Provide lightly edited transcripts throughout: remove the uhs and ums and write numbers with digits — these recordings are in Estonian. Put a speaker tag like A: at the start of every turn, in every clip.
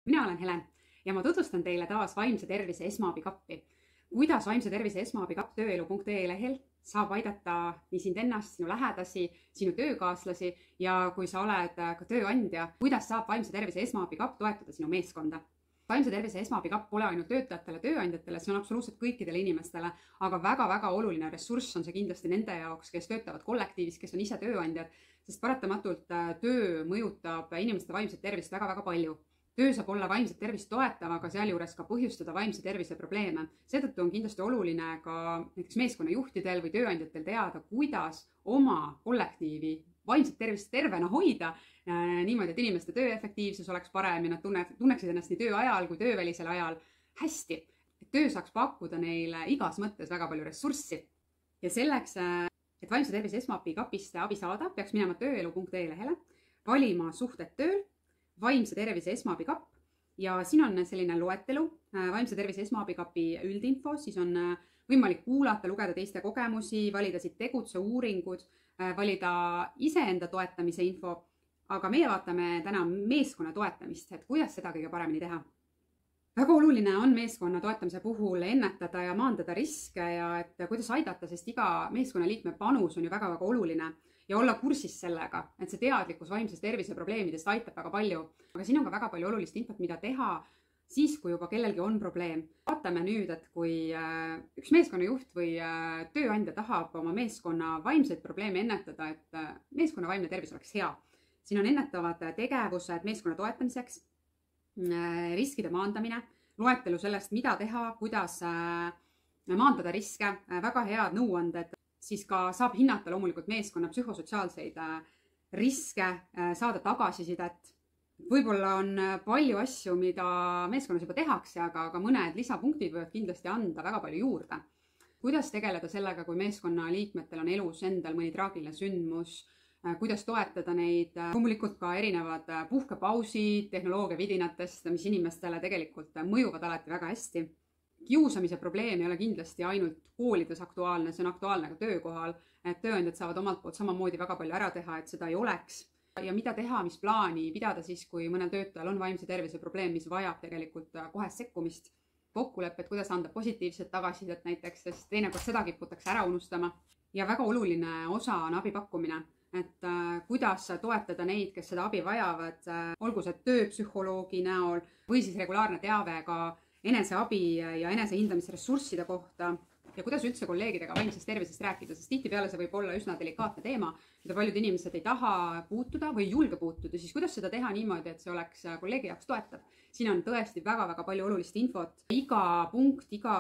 A: Mina olen Helen ja ma tutvustan teile taas vaimse tervise esmaabikappi. Kuidas vaimse tervise esmaabikapp tööelu.ee lehel saab aidata nii sind ennast, sinu lähedasi, sinu töökaaslasi ja kui sa oled ka tööandja, kuidas saab vaimse tervise esmaabikapp toetada sinu meeskonda. Vaimse tervise esmaabikapp pole ainult töötajatele, tööandjatele, see on absoluutselt kõikidele inimestele, aga väga-väga oluline ressurss on see kindlasti nende jaoks, kes töötavad kollektiivis, kes on ise tööandjad, sest paratamatult töö mõjutab inimeste vaimset tervist väga-väga palju. Töö saab olla vaimset tervist toetav, aga sealjuures ka põhjustada vaimse tervise probleeme. Seetõttu on kindlasti oluline ka näiteks meeskonnajuhtidel või tööandjatel teada, kuidas oma kollektiivi vaimset tervist tervena hoida, niimoodi, et inimeste tööefektiivsus oleks parem ja nad tunneksid ennast nii töö ajal kui töövälisel ajal hästi. Et töö saaks pakkuda neile igas mõttes väga palju ressurssi. Ja selleks, et vaimse tervise esmaabikapist abi saada, peaks minema tööelu.ee lehele, valima suhted tööl, vaimse tervise esmaabikapp ja siin on selline loetelu vaimse tervise esmaabikapi üldinfo, siis on võimalik kuulata, lugeda teiste kogemusi, valida siit tegutse uuringud, valida iseenda toetamise info, aga meie vaatame täna meeskonna toetamist, et kuidas seda kõige paremini teha. Väga oluline on meeskonna toetamise puhul ennetada ja maandada riske ja et kuidas aidata, sest iga meeskonnaliikme panus on ju väga-väga oluline ja olla kursis sellega, et see teadlikkus vaimses tervise probleemidest aitab väga palju. Aga siin on ka väga palju olulist infot, mida teha siis, kui juba kellelgi on probleem. Vaatame nüüd, et kui üks meeskonnajuht või tööandja tahab oma meeskonna vaimseid probleeme ennetada, et meeskonna vaimne tervis oleks hea. Siin on ennetavad tegevused meeskonna toetamiseks, riskide maandamine, loetelu sellest, mida teha, kuidas maandada riske, väga head nõuanded, siis ka saab hinnata loomulikult meeskonna psühhosotsiaalseid riske, saada tagasisidet. Võib-olla on palju asju, mida meeskonnas juba tehakse, aga mõned lisapunktid võivad kindlasti anda väga palju juurde. Kuidas tegeleda sellega, kui meeskonna liikmetel on elus endal mõni traagiline sündmus, kuidas toetada neid, loomulikult ka erinevad puhkepausid, tehnoloogia vidinatest, mis inimestele tegelikult mõjuvad alati väga hästi. Kiusamise probleem ei ole kindlasti ainult koolides aktuaalne, see on aktuaalne ka töökohal, et tööandjad saavad omalt poolt samamoodi väga palju ära teha, et seda ei oleks. Ja mida teha, mis plaani pidada siis, kui mõnel töötajal on vaimse tervise probleem, mis vajab tegelikult kohest sekkumist, kokkulepped, kuidas anda positiivset tagasisidet näiteks, sest teinekord seda kiputakse ära unustama. Ja väga oluline osa on abi pakkumine, et kuidas toetada neid, kes seda abi vajavad, olgu see tööpsühholoogi näol või siis regulaarne teave ka eneseabi ja enesehindamisressursside kohta ja kuidas üldse kolleegidega vaimsest tervisest rääkida, sest tihtipeale see võib olla üsna delikaatne teema, mida paljud inimesed ei taha puutuda või ei julge puutuda, siis kuidas seda teha niimoodi, et see oleks kolleegi jaoks toetav. Siin on tõesti väga-väga palju olulist infot. Iga punkt, iga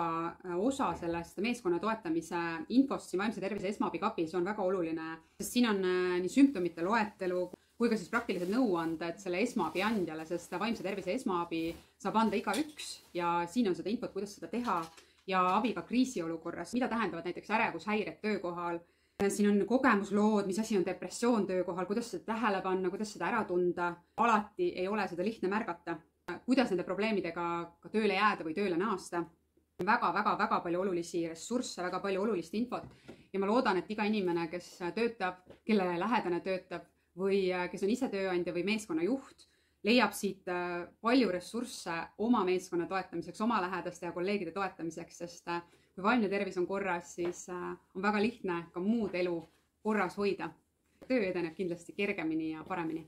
A: osa sellest meeskonna toetamise infost siin vaimse tervise esmaabikapis on väga oluline, sest siin on nii sümptomite loetelu kui ka siis praktilised nõuanded selle esmaabi andjale, sest vaimse tervise esmaabi saab anda igaüks ja siin on seda infot, kuidas seda teha ja abi ka kriisiolukorras, mida tähendavad näiteks ärevushäired töökohal. Siin on kogemuslood, mis asi on depressioon töökohal, kuidas seda tähele panna, kuidas seda ära tunda. Alati ei ole seda lihtne märgata, kuidas nende probleemidega ka tööle jääda või tööle naasta. Väga palju olulisi ressursse, väga palju olulist infot ja ma loodan, et iga inimene, kes töötab, kelle lähedane töötab või kes on ise tööandja või meeskonnajuht, leiab siit palju ressursse oma meeskonna toetamiseks, oma lähedaste ja kolleegide toetamiseks, sest kui vaimne tervis on korras, siis on väga lihtne ka muud elu korras hoida. Töö edeneb kindlasti kergemini ja paremini.